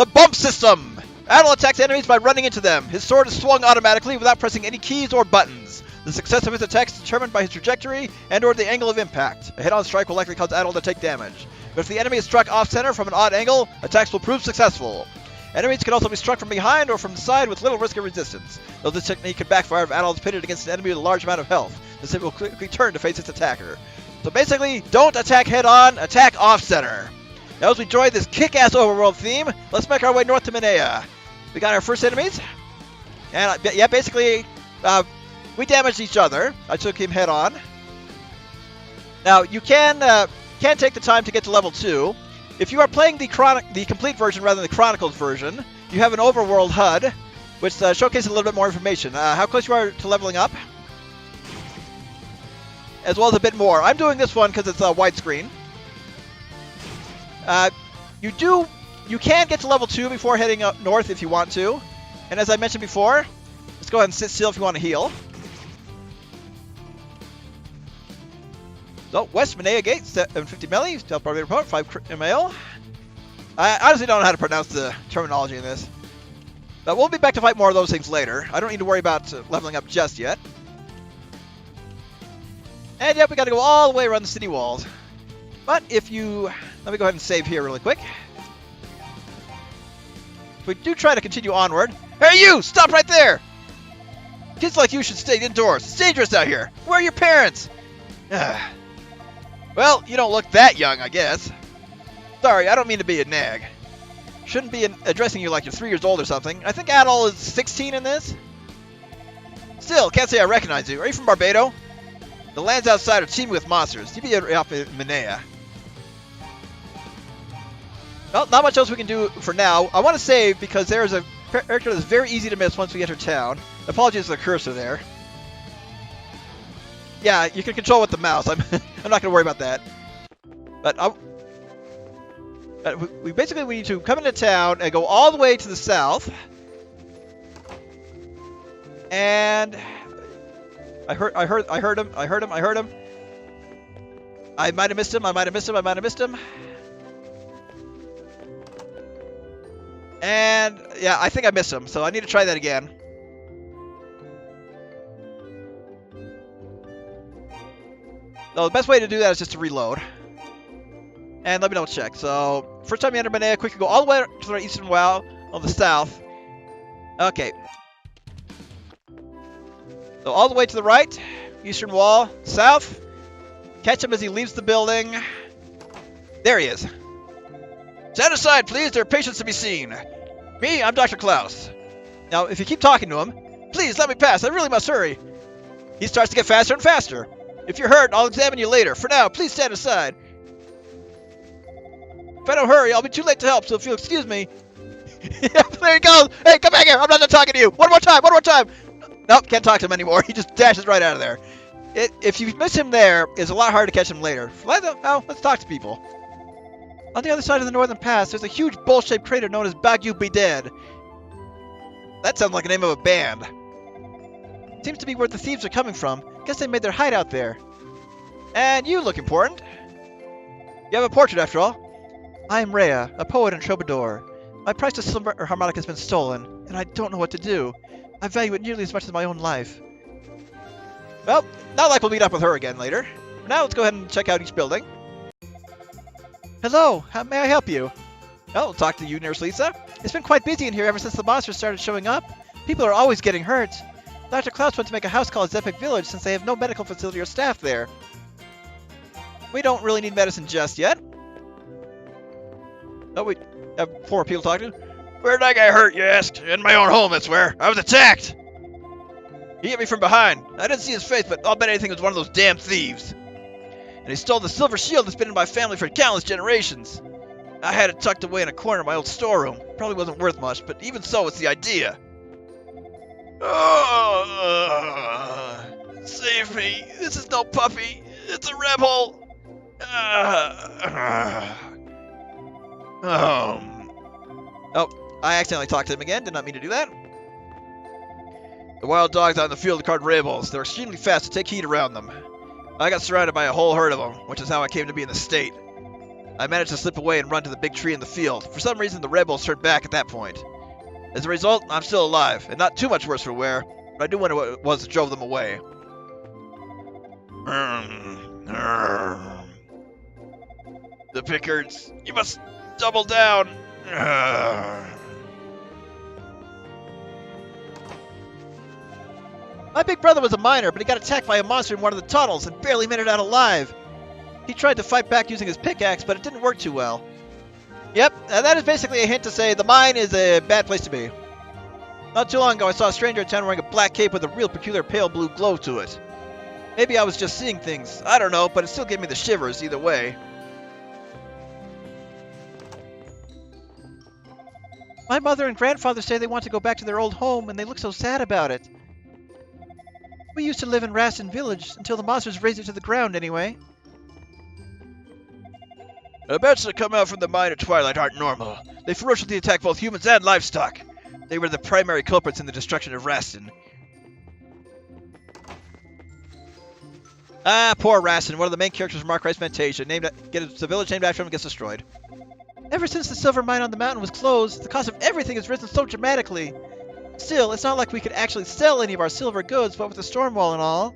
The bump system! Adol attacks enemies by running into them. His sword is swung automatically without pressing any keys or buttons. The success of his attack is determined by his trajectory and or the angle of impact. A hit-on strike will likely cause Adol to take damage. But if the enemy is struck off-center from an odd angle, attacks will prove successful. Enemies can also be struck from behind or from the side with little risk of resistance. Though this technique can backfire if Adol is pitted against an enemy with a large amount of health. This hit will quickly turn to face its attacker. So basically, don't attack head-on, attack off-center. Now as we join this kick-ass overworld theme, let's make our way north to Minea'n. We got our first enemies. And yeah, basically, we damaged each other. I took him head-on. Now, you can take the time to get to level 2. If you are playing the complete version rather than the Chronicles version, you have an overworld HUD, which showcases a little bit more information. How close you are to leveling up, as well as a bit more. I'm doing this one because it's widescreen. You can get to level 2 before heading up north if you want to. And as I mentioned before, let's go ahead and sit still if you want to heal. So, West Minea'n Gate, 750 melee, stealth barrier report, 5 mail. I honestly don't know how to pronounce the terminology in this. But we'll be back to fight more of those things later. I don't need to worry about leveling up just yet. And yep, we gotta go all the way around the city walls. But if you... Let me go ahead and save here really quick. If we do try to continue onward... Hey you! Stop right there! Kids like you should stay indoors. It's dangerous out here. Where are your parents? Well, you don't look that young, I guess. Sorry, I don't mean to be a nag. Shouldn't be addressing you like you're 3 years old or something. I think Adol is 16 in this. Still, can't say I recognize you. Are you from Barbados? The lands outside are teeming with monsters. You be up in Minea'n. Well, not much else we can do for now. I want to save because there's a character that's very easy to miss once we enter town. Apologies for the cursor there. Yeah, you can control with the mouse. I'm not going to worry about that. But we basically need to come into town and go all the way to the south. And I heard him. I might have missed him. And yeah, I think I missed him, so I need to try that again. So the best way to do that is just to reload. And let me double check. So, first time you enter Minea'n, quickly go all the way to the eastern wall on the south. Okay. So all the way to the right, eastern wall, south. Catch him as he leaves the building. There he is. Stand aside, please. There are patients to be seen. Me, I'm Dr. Klaus. Now, if you keep talking to him, please let me pass. I really must hurry. He starts to get faster and faster. If you're hurt, I'll examine you later. For now, please stand aside. If I don't hurry, I'll be too late to help, so if you'll excuse me. There he goes. Hey, come back here. I'm not done talking to you. One more time. Nope, can't talk to him anymore. He just dashes right out of there. If you miss him there, it's a lot harder to catch him later. Let's talk to people. On the other side of the northern pass, there's a huge bowl-shaped crater known as Bagu Be Dead. That sounds like the name of a band. Seems to be where the thieves are coming from. Guess they made their hideout there. And you look important. You have a portrait, after all. I am Rhea, a poet and troubadour. My priceless silver harmonica has been stolen, and I don't know what to do. I value it nearly as much as my own life. Well, not like we'll meet up with her again later. For now, let's go ahead and check out each building. Hello, how may I help you? Oh, I'll talk to you, Nurse Lisa. It's been quite busy in here ever since the monsters started showing up. People are always getting hurt. Dr. Klaus wants to make a house called Zepic Village since they have no medical facility or staff there. We don't really need medicine just yet. Oh, we have 4 people talking. Where did I get hurt, you asked? In my own home, that's where. I was attacked. He hit me from behind. I didn't see his face, but I'll bet anything it was one of those damn thieves. And he stole the silver shield that's been in my family for countless generations. I had it tucked away in a corner of my old storeroom. Probably wasn't worth much, but even so, it's the idea. Save me. This is no puppy. It's a rebel. Oh, I accidentally talked to him again. Did not mean to do that. The wild dogs out in the field are called rebels. They're extremely fast, to take heat around them. I got surrounded by a whole herd of them, which is how I came to be in the state. I managed to slip away and run to the big tree in the field. For some reason, the rebels turned back at that point. As a result, I'm still alive, and not too much worse for wear, but I do wonder what it was that drove them away. The Pickards, you must double down. My big brother was a miner, but he got attacked by a monster in one of the tunnels and barely made it out alive. He tried to fight back using his pickaxe, but it didn't work too well. Yep, that is basically a hint to say the mine is a bad place to be. Not too long ago, I saw a stranger in town wearing a black cape with a real peculiar pale blue glow to it. Maybe I was just seeing things. I don't know, but it still gave me the shivers either way. My mother and grandfather say they want to go back to their old home, and they look so sad about it. We used to live in Raston Village, until the monsters razed it to the ground anyway. The bats that come out from the mine at twilight aren't normal. They ferociously attack both humans and livestock. They were the primary culprits in the destruction of Raston. Ah, poor Raston, one of the main characters from Arkwright's Fantasia. The village named after him gets destroyed. Ever since the silver mine on the mountain was closed, the cost of everything has risen so dramatically. Still, it's not like we could actually sell any of our silver goods, but with the storm wall and all.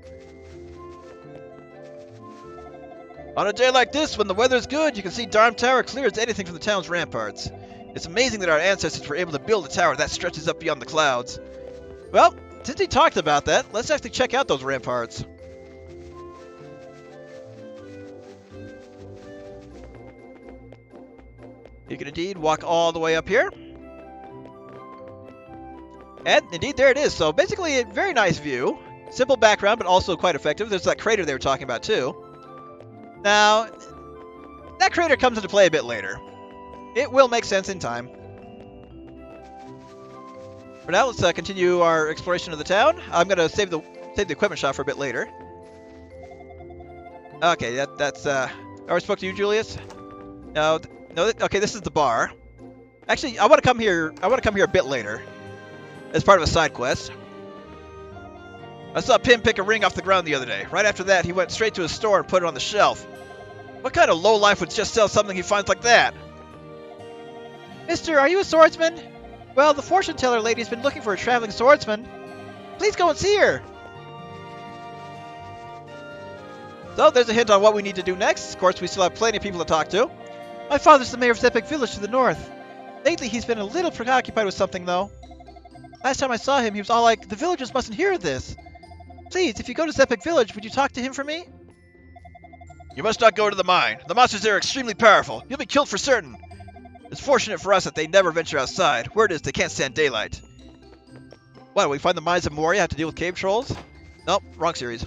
On a day like this, when the weather's good, you can see Darm Tower clear as anything from the town's ramparts. It's amazing that our ancestors were able to build a tower that stretches up beyond the clouds. Well, since he talked about that, let's actually check out those ramparts. You can indeed walk all the way up here. And indeed, there it is. So basically, a very nice view. Simple background, but also quite effective. There's that crater they were talking about, too. Now, that crater comes into play a bit later. It will make sense in time. For now, let's continue our exploration of the town. I'm going to save the equipment shop for a bit later. Okay, that's... I already spoke to you, Julius? No, okay, this is the bar. Actually, I want to come here a bit later. As part of a side quest. I saw Pim pick a ring off the ground the other day. Right after that, he went straight to his store and put it on the shelf. What kind of lowlife would just sell something he finds like that? Mister, are you a swordsman? Well, the fortuneteller lady's been looking for a traveling swordsman. Please go and see her. So, there's a hint on what we need to do next. Of course, we still have plenty of people to talk to. My father's the mayor of Zepik Village to the north. Lately, he's been a little preoccupied with something, though. Last time I saw him, he was all like, the villagers mustn't hear of this. Please, if you go to Zepik Village, would you talk to him for me? You must not go to the mine. The monsters there are extremely powerful. You'll be killed for certain. It's fortunate for us that they never venture outside. Word is they can't stand daylight. What, we find the mines of Moria have to deal with cave trolls? Nope, wrong series.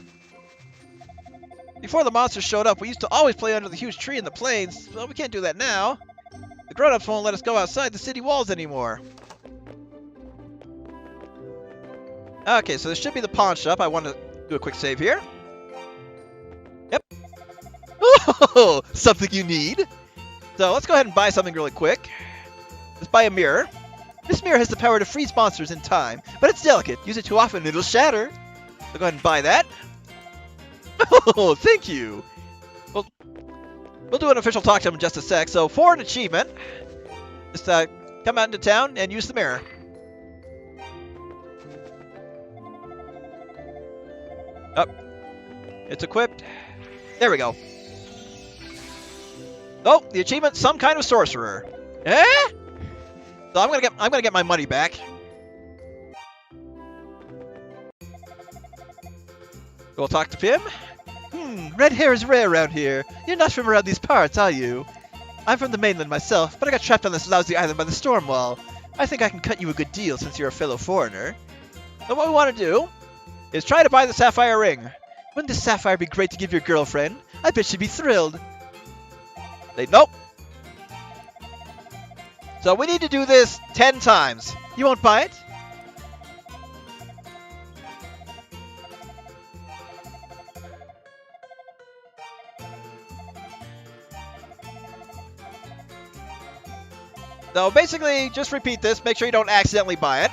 Before the monsters showed up, we used to always play under the huge tree in the plains. Well, we can't do that now. The grown-ups won't let us go outside the city walls anymore. Okay, so this should be the pawn shop. I want to do a quick save here. Yep. Oh, something you need. So let's go ahead and buy something really quick. Let's buy a mirror. This mirror has the power to freeze monsters in time, but it's delicate. Use it too often and it'll shatter. So go ahead and buy that. Oh, thank you. We'll do an official talk to him in just a sec. So for an achievement, just come out into town and use the mirror. Up. It's equipped. There we go. Oh, the achievement, some kind of sorcerer. Eh? So I'm gonna get my money back. We'll talk to Pim. Red hair is rare around here. You're not from around these parts, are you? I'm from the mainland myself, but I got trapped on this lousy island by the storm wall. I think I can cut you a good deal since you're a fellow foreigner. So what we want to do is try to buy the sapphire ring. Wouldn't this sapphire be great to give your girlfriend? I bet she'd be thrilled. Nope. So we need to do this 10 times. You won't buy it? So basically, just repeat this. Make sure you don't accidentally buy it.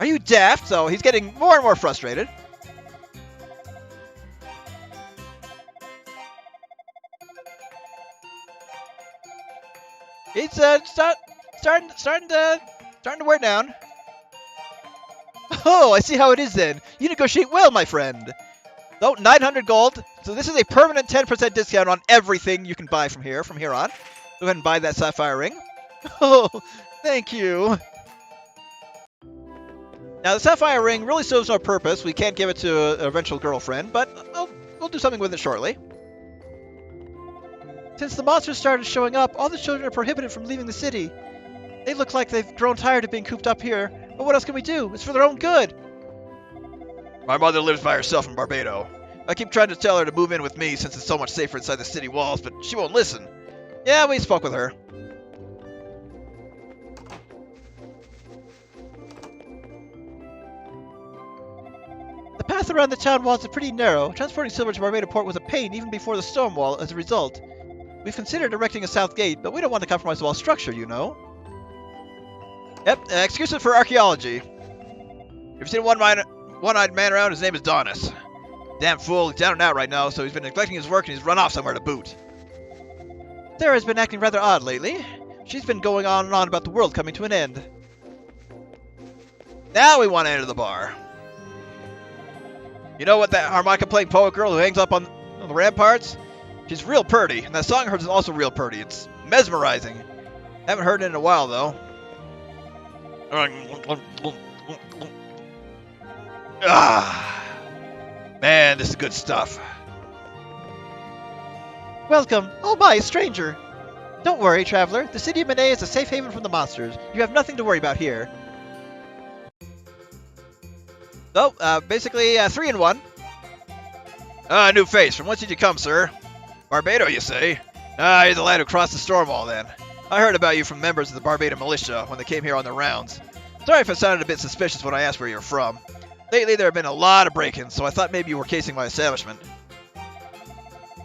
Are you daft? So he's getting more and more frustrated. It's starting to wear down. Oh, I see how it is then. You negotiate well, my friend. Oh, 900 gold. So this is a permanent 10% discount on everything you can buy from here on. Go ahead and buy that sapphire ring. Oh, thank you. Now, the sapphire ring really serves no purpose. We can't give it to an eventual girlfriend, but we'll do something with it shortly. Since the monsters started showing up, all the children are prohibited from leaving the city. They look like they've grown tired of being cooped up here, but what else can we do? It's for their own good. My mother lives by herself in Barbados. I keep trying to tell her to move in with me since it's so much safer inside the city walls, but she won't listen. Yeah, we spoke with her. The path around the town walls is pretty narrow. Transporting silver to Barbados port was a pain even before the storm wall as a result. We've considered erecting a south gate, but we don't want to compromise the wall structure, you know. Yep, excuses for archaeology. You've seen one-eyed man around? His name is Donis. Damn fool, he's down and out right now, so he's been neglecting his work and he's run off somewhere to boot. Sarah's been acting rather odd lately. She's been going on and on about the world coming to an end. Now we want to enter the bar. You know what, that harmonica-playing poet girl who hangs up on the ramparts? She's real pretty, and that song of hers is also real pretty. It's mesmerizing. Haven't heard it in a while, though. Ah, man, this is good stuff. Welcome. Oh my, stranger. Don't worry, traveler. The city of Minea'n is a safe haven from the monsters. You have nothing to worry about here. So, basically, 3 in 1. New face. From whence did you come, sir? Barbados, you say? You're the lad who crossed the storm wall, then. I heard about you from members of the Barbados militia when they came here on their rounds. Sorry if it sounded a bit suspicious when I asked where you're from. Lately, there have been a lot of break-ins, so I thought maybe you were casing my establishment.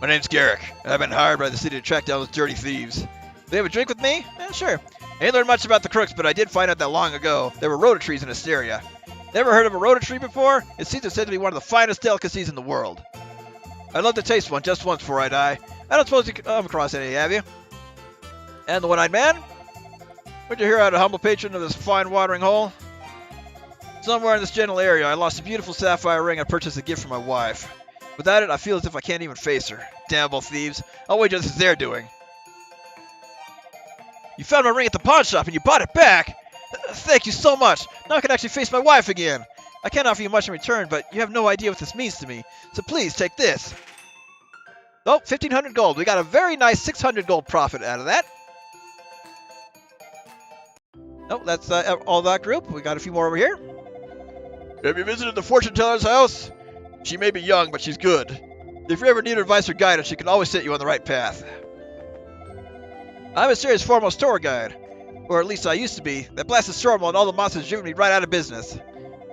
My name's Garrick, and I've been hired by the city to track down those dirty thieves. Do they have a drink with me? Sure. I ain't learned much about the crooks, but I did find out that long ago there were rhoda trees in Asteria. Never heard of a rhoda tree before? It seems said to be one of the finest delicacies in the world. I'd love to taste one just once before I die. I don't suppose you come across any, have you? And the one-eyed man? Would you hear out a humble patron of this fine watering hole? Somewhere in this general area, I lost a beautiful sapphire ring and purchased a gift for my wife. Without it, I feel as if I can't even face her. Damnable thieves. I'll wager this is their doing. You found my ring at the pawn shop and you bought it back! Thank you so much! Now I can actually face my wife again! I can't offer you much in return, but you have no idea what this means to me. So please, take this. Oh, 1,500 gold. We got a very nice 600 gold profit out of that. Oh, that's all that group. We got a few more over here. Have you visited the fortuneteller's house? She may be young, but she's good. If you ever need advice or guidance, she can always set you on the right path. I'm a serious foremost tour guide. Or at least I used to be. That blasted storm and all the monsters driven me right out of business.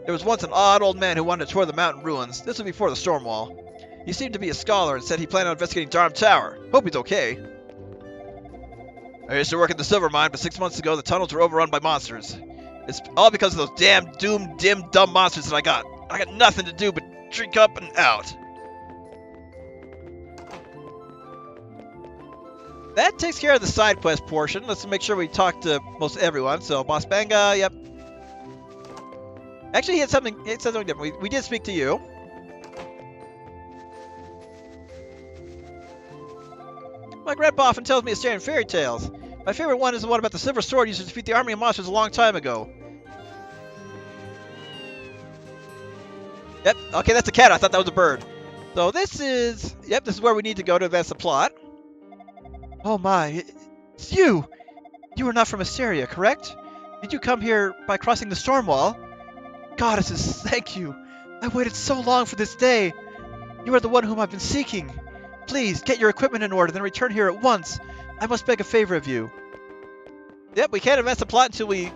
There was once an odd old man who wanted to tour the mountain ruins. This was before the storm wall. He seemed to be a scholar and said he planned on investigating Darm Tower. Hope he's okay. I used to work at the silver mine, but 6 months ago the tunnels were overrun by monsters. It's all because of those damn doomed, dim, dumb monsters that I got. I got nothing to do but drink up and out. That takes care of the side quest portion. Let's make sure we talk to most everyone. So, Boss Banga, yep. Actually, he said something different. We did speak to you. My grandpa often tells me Asterian fairy tales. My favorite one is the one about the silver sword used to defeat the army of monsters a long time ago. Yep, okay, that's a cat. I thought that was a bird. So this is... Yep, this is where we need to go to advance the plot. Oh my, it's you! You are not from Asteria, correct? Did you come here by crossing the storm wall? Goddesses, thank you! I waited so long for this day! You are the one whom I've been seeking! Please, get your equipment in order, then return here at once! I must beg a favor of you. Yep, we can't advance the plot until we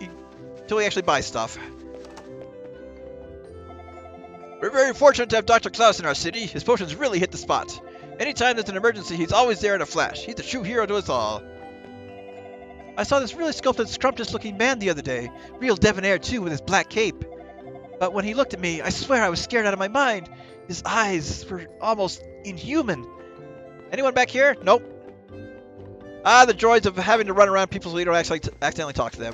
actually buy stuff. We're very fortunate to have Dr. Klaus in our city. His potions really hit the spot. Anytime there's an emergency, he's always there in a flash. He's a true hero to us all. I saw this really sculpted, scrumptious-looking man the other day. Real debonair, too, with his black cape. But when he looked at me, I swear I was scared out of my mind. His eyes were almost inhuman. Anyone back here? Nope. Ah, the joys of having to run around people so you don't actually accidentally talk to them.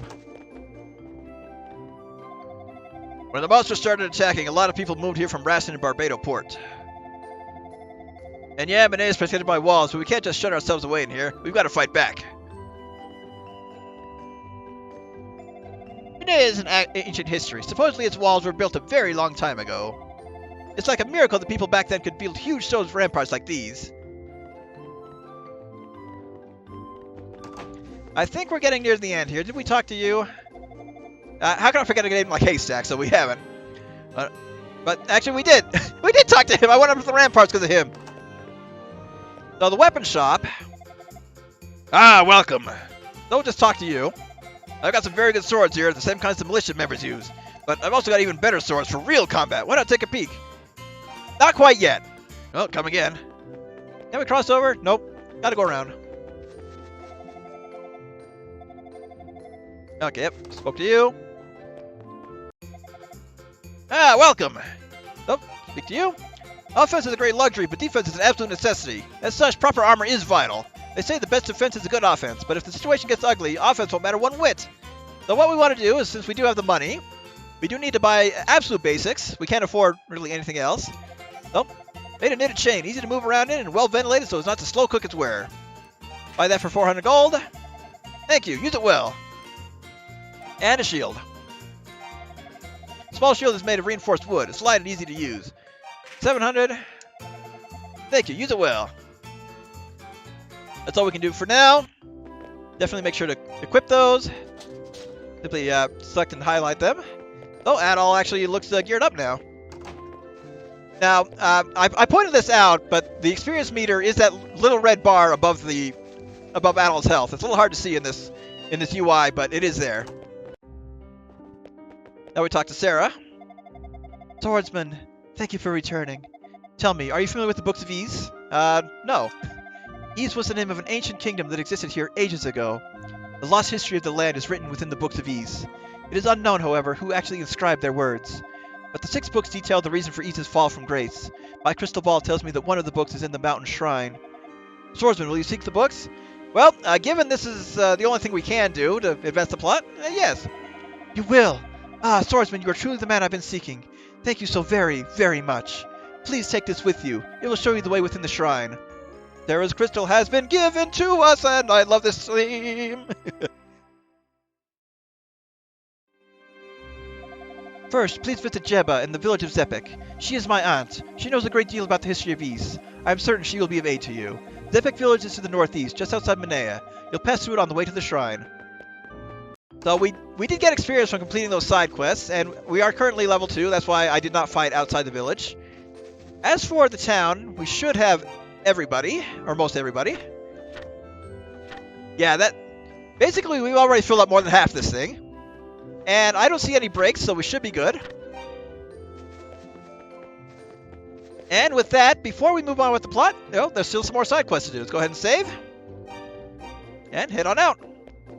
When the monsters started attacking, a lot of people moved here from Raston and Barbado Port. And yeah, Minea'n is protected by walls, but we can't just shut ourselves away in here. We've got to fight back. Minea'n is an ancient history. Supposedly its walls were built a very long time ago. It's like a miracle that people back then could build huge stone ramparts like these. I think we're getting near the end here. Did we talk to you? How can I forget a name like Haystack? So we haven't. But actually we did. We did talk to him. I went up to the ramparts because of him. So the weapon shop. Ah, welcome. Don't just talk to you. I've got some very good swords here, the same kinds the militia members use. But I've also got even better swords for real combat. Why not take a peek? Not quite yet. Oh, come again. Can we cross over? Nope. Gotta go around. Okay, yep. Spoke to you. Ah, welcome. Oh, speak to you. Offense is a great luxury, but defense is an absolute necessity. As such, proper armor is vital. They say the best defense is a good offense, but if the situation gets ugly, offense won't matter one whit. So what we want to do is, since we do have the money, we do need to buy absolute basics. We can't afford really anything else. Nope. Made a knitted chain, easy to move around in and well ventilated so as not to slow cook its wear. Buy that for 400 gold. Thank you, use it well. And a shield. Small shield is made of reinforced wood. It's light and easy to use. 700. Thank you, use it well. That's all we can do for now. Definitely make sure to equip those. Simply select and highlight them. Oh, and all actually looks geared up now. Now, I pointed this out, but the experience meter is that little red bar above Adol's health. It's a little hard to see in this UI, but it is there. Now we talk to Sarah. Swordsman, thank you for returning. Tell me, are you familiar with the Books of Ys? No. Ys was the name of an ancient kingdom that existed here ages ago. The lost history of the land is written within the Books of Ys. It is unknown, however, who actually inscribed their words. But the 6 books detail the reason for Ys's fall from grace. My crystal ball tells me that one of the books is in the mountain shrine. Swordsman, will you seek the books? Well, given this is the only thing we can do to advance the plot, yes. You will. Ah, Swordsman, you are truly the man I've been seeking. Thank you so very, very much. Please take this with you. It will show you the way within the shrine. Sarah's crystal has been given to us, and I love this theme. First, please visit Jeba in the village of Zepik. She is my aunt. She knows a great deal about the history of Ys. I am certain she will be of aid to you. Zepik village is to the northeast, just outside Minea'n. You'll pass through it on the way to the shrine. So we did get experience from completing those side quests, and we are currently level 2. That's why I did not fight outside the village. As for the town, we should have everybody, or most everybody. Yeah, that... Basically, we've already filled up more than half this thing. And I don't see any breaks, so we should be good. And with that, before we move on with the plot, there's still some more side quests to do. Let's go ahead and save. And head on out.